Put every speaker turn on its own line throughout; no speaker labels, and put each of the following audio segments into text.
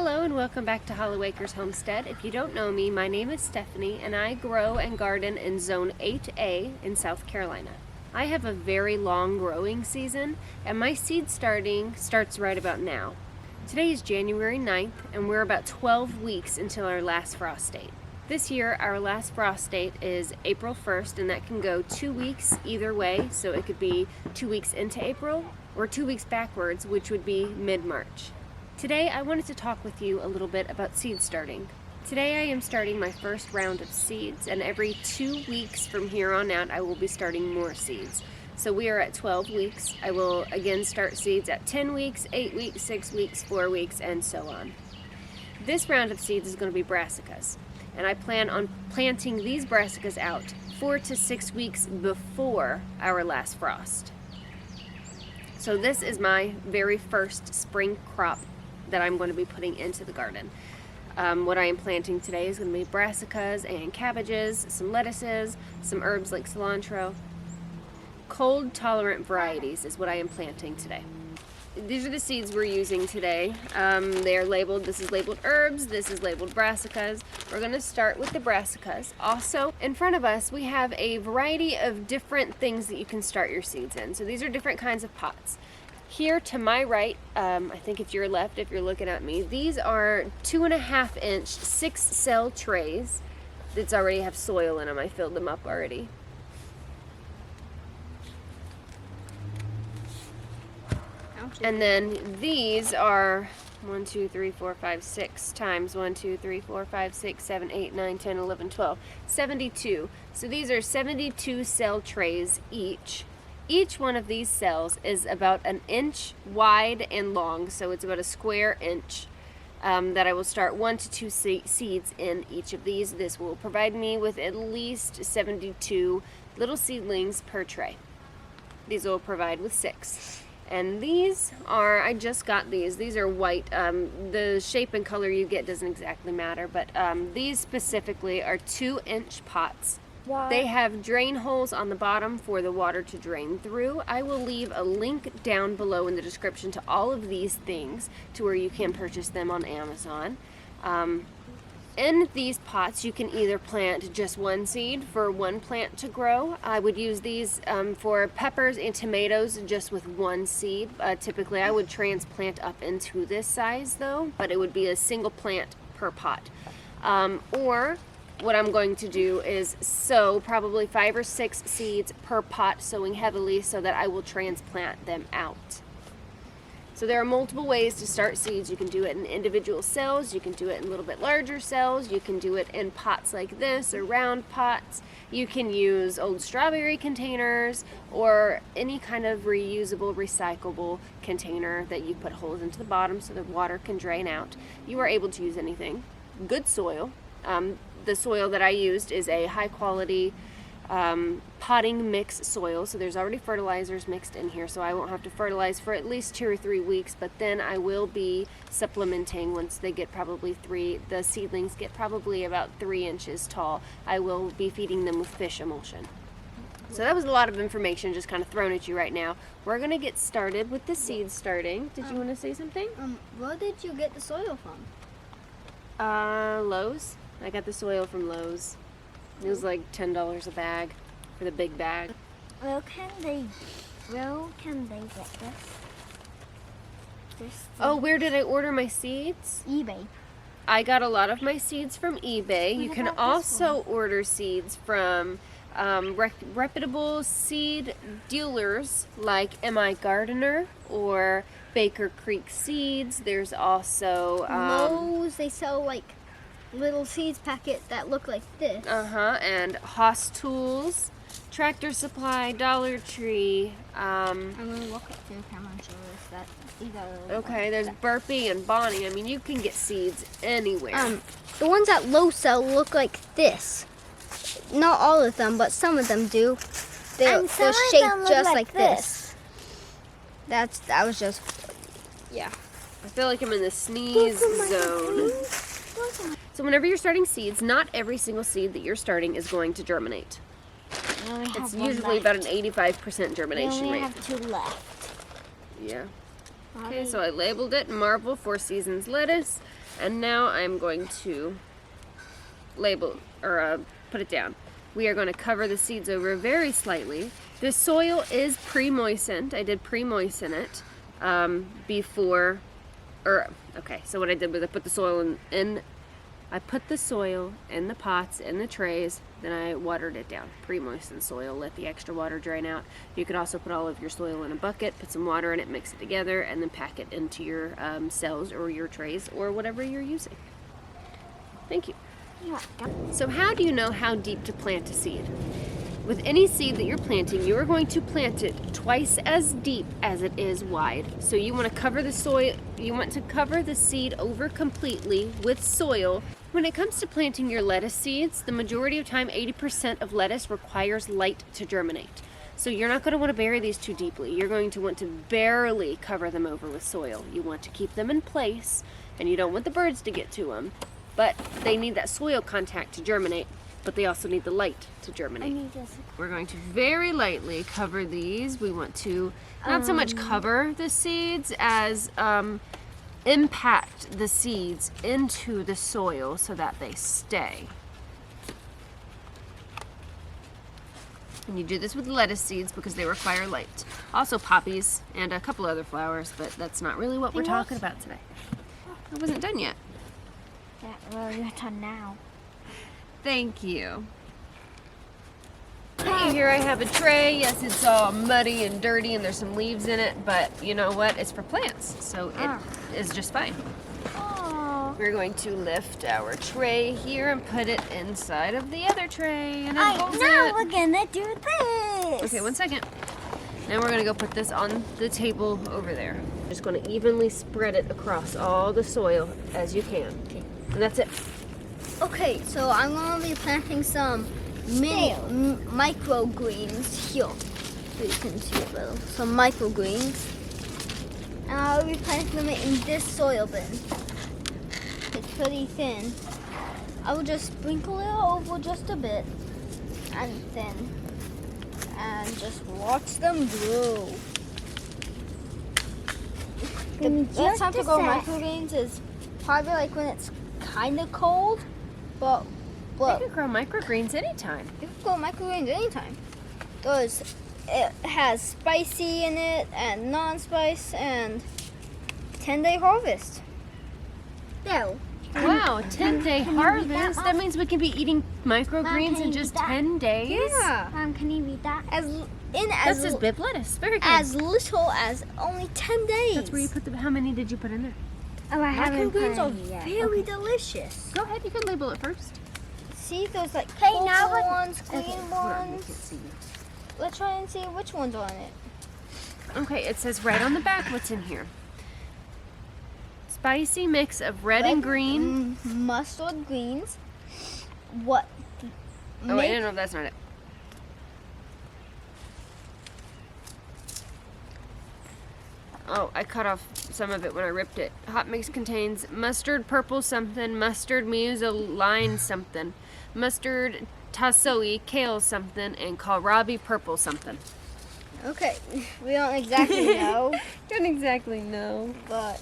Hello and welcome back to Homestead. If you don't know me, my name is Stephanie and I grow and garden in Zone 8A in South Carolina. I have a very long growing season and my seed starts right about now. Today is January 9th and we're about 12 weeks until our last frost date. This year our last frost date is April 1st and that can go 2 weeks either way, so it could be 2 weeks into April or 2 weeks backwards, which would be mid-March. Today I wanted to talk with you a little bit about seed starting. Today I am starting my first round of seeds, and every 2 weeks from here on out I will be starting more seeds. So we are at 12 weeks. I will again start seeds at 10 weeks, 8 weeks, 6 weeks, 4 weeks, and so on. This round of seeds is going to be brassicas, and I plan on planting these brassicas out 4 to 6 weeks before our last frost. So this is my very first spring crop that I'm going to be putting into the garden. What I am planting today is going to be brassicas and cabbages, some lettuces, some herbs like cilantro. Cold tolerant varieties is what I am planting today. These are the seeds we're using today. They are labeled, this is labeled herbs, this is labeled brassicas. We're going to start with the brassicas. Also, in front of us we have a variety of different things that you can start your seeds in. So these are different kinds of pots. Here to my right, I think it's your left if you're looking at me, these are 2.5 inch 6-cell trays that already have soil in them. I filled them up already. And then these are 1, 2, 3, 4, 5, 6 times 1, 2, 3, 4, 5, 6, 7, 8, 9, 10, 11, 12, 72. So these are 72 cell trays each. Each one of these cells is about 1 inch wide and long, so it's about a square inch that I will start 1 to 2 seeds in each of these. This will provide me with at least 72 little seedlings per tray. These will provide with 6. And these are, I just got these are white. The shape and color you get doesn't exactly matter, but these specifically are 2-inch pots. Wow. They have drain holes on the bottom for the water to drain through. I will leave a link down below in the description to all of these things to where you can purchase them on Amazon. In these pots you can either plant just one seed for one plant to grow. I would use these for peppers and tomatoes just with one seed. Typically I would transplant up into this size though, but it would be a single plant per pot. Or what I'm going to do is sow probably 5 or 6 seeds per pot, sowing heavily so that I will transplant them out. So there are multiple ways to start seeds. You can do it in individual cells, you can do it in a little bit larger cells, you can do it in pots like this or round pots. You can use old strawberry containers or any kind of reusable, recyclable container that you put holes into the bottom so the water can drain out. You are able to use anything. Good soil. The soil that I used is a high quality potting mix soil, so there's already fertilizers mixed in here, so I won't have to fertilize for at least 2 or 3 weeks, but then I will be supplementing once they get the seedlings get probably about 3 inches tall. I will be feeding them with fish emulsion. So that was a lot of information just kind of thrown at you right now. We're going to get started with the seed starting. Did you want to say something?
Where did you get the soil from?
Lowe's. I got the soil from Lowe's. It was like $10 a bag for the big bag.
Where can they get this?
Oh, where did I order my seeds?
eBay.
I got a lot of my seeds from eBay. You can also order seeds from reputable seed dealers like M.I. Gardener or Baker Creek Seeds. There's also
Lowe's. They sell like little seeds packet that look like this.
And Haas Tools, Tractor Supply, Dollar Tree.
I'm gonna look at the camera and show us that either.
Okay, there's Burpee and Bonnie. I mean, you can get seeds anywhere.
The ones that Lowe's sell look like this. Not all of them, but some of them do. They're shaped just like this. That was just, yeah.
I feel like I'm in the sneeze zone. So whenever you're starting seeds, not every single seed that you're starting is going to germinate. It's usually about an 85% germination rate.
We only have 2 left.
Yeah. Okay, so I labeled it Marvel 4 Seasons lettuce, and now I'm going to put it down. We are going to cover the seeds over very slightly. The soil is pre-moistened. I did pre-moisten it before, okay, so what I did was I put the soil I put the soil in the pots, in the trays, then I watered it down. Pre-moistened soil, let the extra water drain out. You could also put all of your soil in a bucket, put some water in it, mix it together, and then pack it into your cells or your trays or whatever you're using. Thank you. So how do you know how deep to plant a seed? With any seed that you're planting, you are going to plant it twice as deep as it is wide. So you want to cover the soil, you want to cover the seed over completely with soil. When it comes to planting your lettuce seeds, the majority of time, 80% of lettuce requires light to germinate. So you're not going to want to bury these too deeply. You're going to want to barely cover them over with soil. You want to keep them in place, and you don't want the birds to get to them. But they need that soil contact to germinate, but they also need the light to germinate. We're going to very lightly cover these. We want to not so much cover the seeds as impact the seeds into the soil so that they stay. And you do this with lettuce seeds because they require light. Also poppies and a couple other flowers, but that's not really what we're talking about today. I wasn't done yet.
Yeah, well, you're done now.
Thank you. Hey, here I have a tray. Yes, it's all muddy and dirty and there's some leaves in it, but you know what? It's for plants, so it is just fine.
Oh.
We're going to lift our tray here and put it inside of the other tray and unfold it.
Now we're gonna do this.
Okay, 1 second. Now we're gonna go put this on the table over there. Just gonna evenly spread it across all the soil as you can.
Okay.
And that's it.
Okay, so I'm gonna be planting some microgreens here. So you can see it little. Some microgreens. And I'll be planting them in this soil bin. It's pretty thin. I will just sprinkle it over just a bit. And just watch them grow. The best time to grow microgreens is probably like when it's kind of cold, but
You can grow microgreens anytime.
you can grow microgreens anytime. Because it has spicy in it and non-spice and 10-day harvest. No.
Wow, 10-day harvest. That means we can be eating microgreens in just 10 days?
Yeah.
Mom, can you read that?
This is bib lettuce. Very good.
As little as only 10 days.
That's where you put how many did you put in there?
Oh, I haven't put
Microgreens are
any yet.
very delicious.
Go ahead, you can label it first.
See those like
Okay,
purple
now what-
ones, green
Hold on, I
ones.
can't see you.
Let's try and see which one's on it.
Okay, it says right on the back what's in here. Spicy mix of red and green.
Mustard greens. What?
Oh wait, no, that's not it. Oh, I cut off some of it when I ripped it. Hot mix contains mustard purple something, mustard museline something, mustard tassoi kale something, and kohlrabi purple something.
Okay, we don't exactly know,
Don't exactly know.
but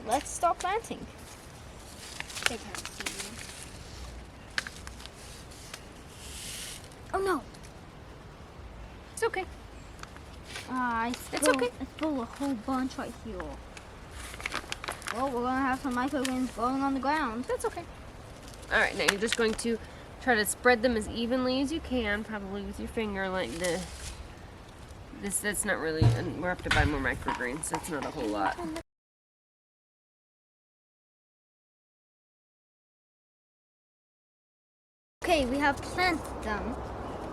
let's start planting.
They can't see you.
Oh no!
It's okay.
It's okay.
I threw a whole bunch right here.
Well, we're gonna have some microgreens growing on the ground.
That's okay. All right, now you're just going to try to spread them as evenly as you can, probably with your finger like this. That's not really, and we're up to buy more microgreens. That's not a whole lot.
Okay, we have planted them.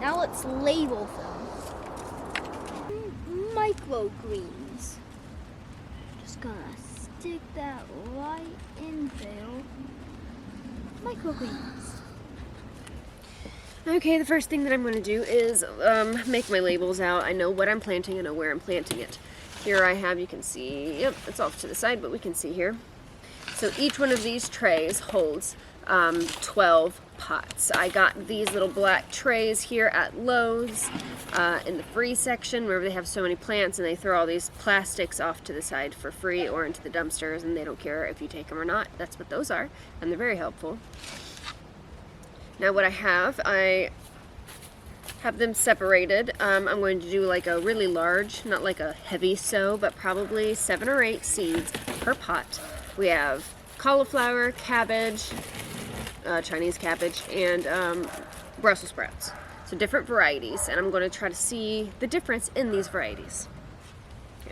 Now let's label them. Microgreens. Just gonna stick that right in there. Microgreens.
Okay, the first thing that I'm going to do is make my labels out. I know what I'm planting, I know where I'm planting it. Here I have, you can see, yep, it's off to the side, but we can see here. So each one of these trays holds 12 pots. I got these little black trays here at Lowe's in the free section. Remember, they have so many plants and they throw all these plastics off to the side for free or into the dumpsters, and they don't care if you take them or not. That's what those are, and they're very helpful. Now what I have them separated. I'm going to do like a really large, not like a heavy sow, but probably 7 or 8 seeds per pot. We have cauliflower, cabbage, Chinese cabbage, and Brussels sprouts. So different varieties, and I'm going to try to see the difference in these varieties.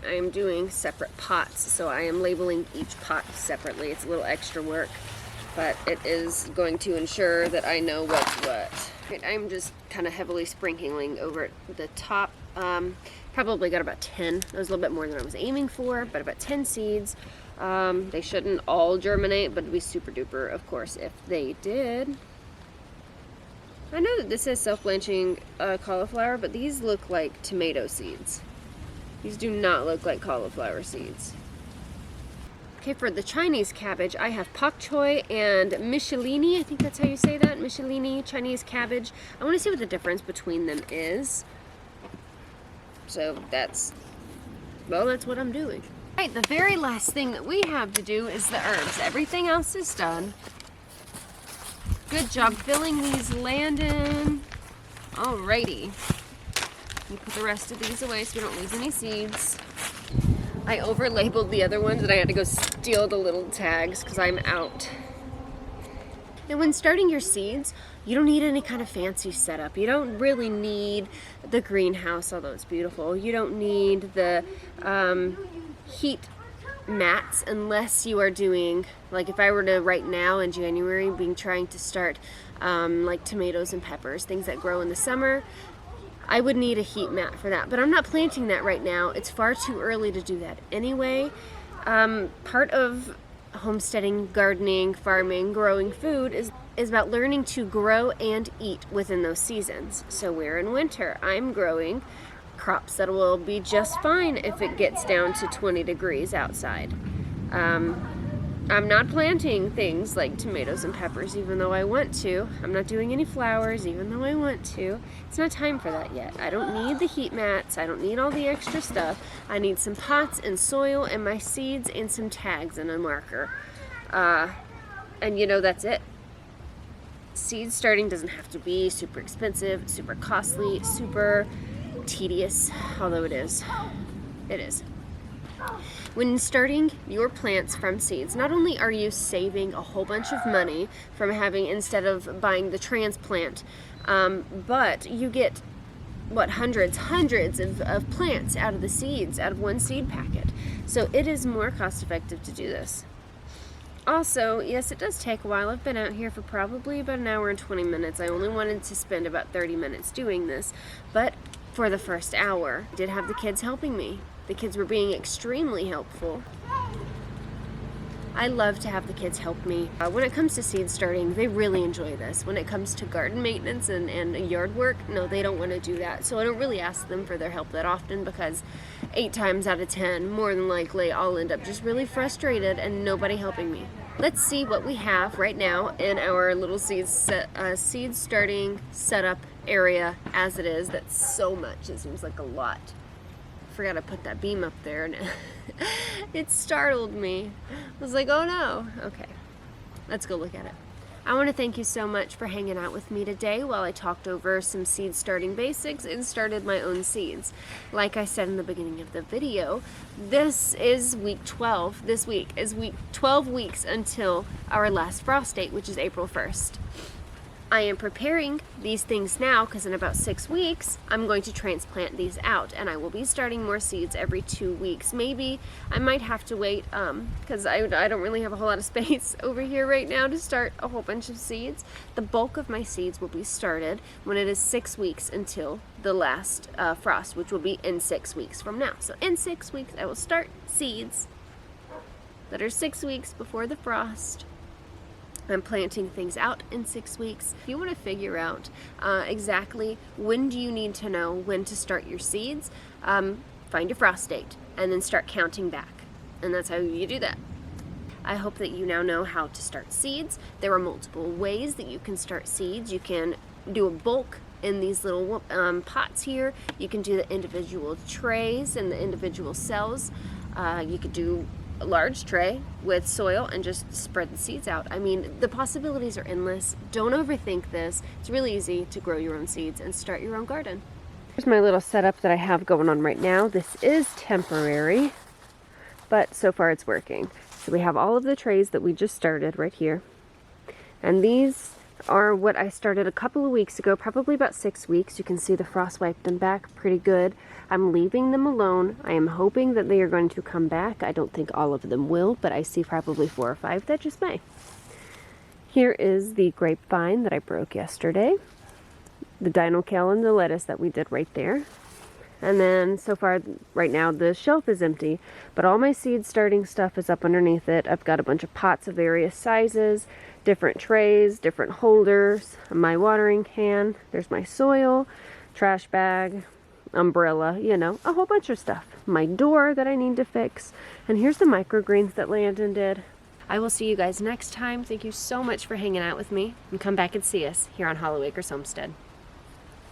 I am doing separate pots, so I am labeling each pot separately. It's a little extra work, but it is going to ensure that I know what's what. I'm just kind of heavily sprinkling over the top. Probably got about 10. That was a little bit more than I was aiming for, but about 10 seeds. They shouldn't all germinate, but it'd be super duper, of course, if they did. I know that this says self-blanching cauliflower, but these look like tomato seeds. These do not look like cauliflower seeds. Okay, for the Chinese cabbage, I have pak choy and Michelini. I think that's how you say that. Michelini Chinese cabbage. I want to see what the difference between them is. So that's what I'm doing. All right, the very last thing that we have to do is the herbs. Everything else is done. Good job filling these, Landon. Alrighty. You put the rest of these away so we don't lose any seeds. I over-labeled the other ones and I had to go steal the little tags because I'm out. And when starting your seeds, you don't need any kind of fancy setup. You don't really need the greenhouse, although it's beautiful. You don't need the heat mats unless you are doing, like if I were to right now in January trying to start like tomatoes and peppers, things that grow in the summer, I would need a heat mat for that, but I'm not planting that right now. It's far too early to do that anyway. Part of homesteading, gardening, farming, growing food is about learning to grow and eat within those seasons. So we're in winter. I'm growing crops that will be just fine if it gets down to 20 degrees outside. I'm not planting things like tomatoes and peppers, even though I want to. I'm not doing any flowers, even though I want to. It's not time for that yet. I don't need the heat mats. I don't need all the extra stuff. I need some pots and soil and my seeds and some tags and a marker. And you know, that's it. Seed starting doesn't have to be super expensive, super costly, super tedious, although it is. It is. When starting your plants from seeds, not only are you saving a whole bunch of money from having, instead of buying the transplant, but you get, hundreds of plants out of the seeds, out of one seed packet. So it is more cost effective to do this. Also, yes, it does take a while. I've been out here for probably about an hour and 20 minutes. I only wanted to spend about 30 minutes doing this, but for the first hour, I did have the kids helping me. The kids were being extremely helpful. I love to have the kids help me. When it comes to seed starting, they really enjoy this. When it comes to garden maintenance and yard work, no, they don't want to do that. So I don't really ask them for their help that often, because 8 times out of 10, more than likely, I'll end up just really frustrated and nobody helping me. Let's see what we have right now in our little seed starting setup area as it is. That's so much. It seems like a lot. Forgot to put that beam up there and it startled me. I was like, oh no. Okay, let's go look at it. I want to thank you so much for hanging out with me today while I talked over some seed starting basics and started my own seeds. Like I said in the beginning of the video, this is week 12. This week is 12 weeks until our last frost date, which is April 1st. I am preparing these things now because in about 6 weeks, I'm going to transplant these out, and I will be starting more seeds every 2 weeks. Maybe I might have to wait because I don't really have a whole lot of space over here right now to start a whole bunch of seeds. The bulk of my seeds will be started when it is 6 weeks until the last frost, which will be in 6 weeks from now. So in 6 weeks, I will start seeds that are 6 weeks before the frost. I'm planting things out in 6 weeks. If you want to figure out exactly when do you need to know when to start your seeds, find your frost date and then start counting back. And that's how you do that. I hope that you now know how to start seeds. There are multiple ways that you can start seeds. You can do a bulk in these little pots here. You can do the individual trays and the individual cells. You could do a large tray with soil and just spread the seeds out. I mean, the possibilities are endless. Don't overthink this. It's really easy to grow your own seeds and start your own garden. Here's my little setup that I have going on right now. This is temporary, but so far it's working. So we have all of the trays that we just started right here. And these are what I started a couple of weeks ago, probably about 6 weeks. You can see the frost wiped them back pretty good. I'm leaving them alone. I am hoping that they are going to come back. I don't think all of them will, but I see probably 4 or 5 that just may. Here is the grapevine that I broke yesterday. The dino kale and the lettuce that we did right there. And then so far right now the shelf is empty, but all my seed starting stuff is up underneath it. I've got a bunch of pots of various sizes, different trays, different holders, my watering can, there's my soil, trash bag, umbrella, you know, a whole bunch of stuff. My door that I need to fix, and here's the microgreens that Landon did. I will see you guys next time. Thank you so much for hanging out with me, and come back and see us here on Hollow Acres Homestead.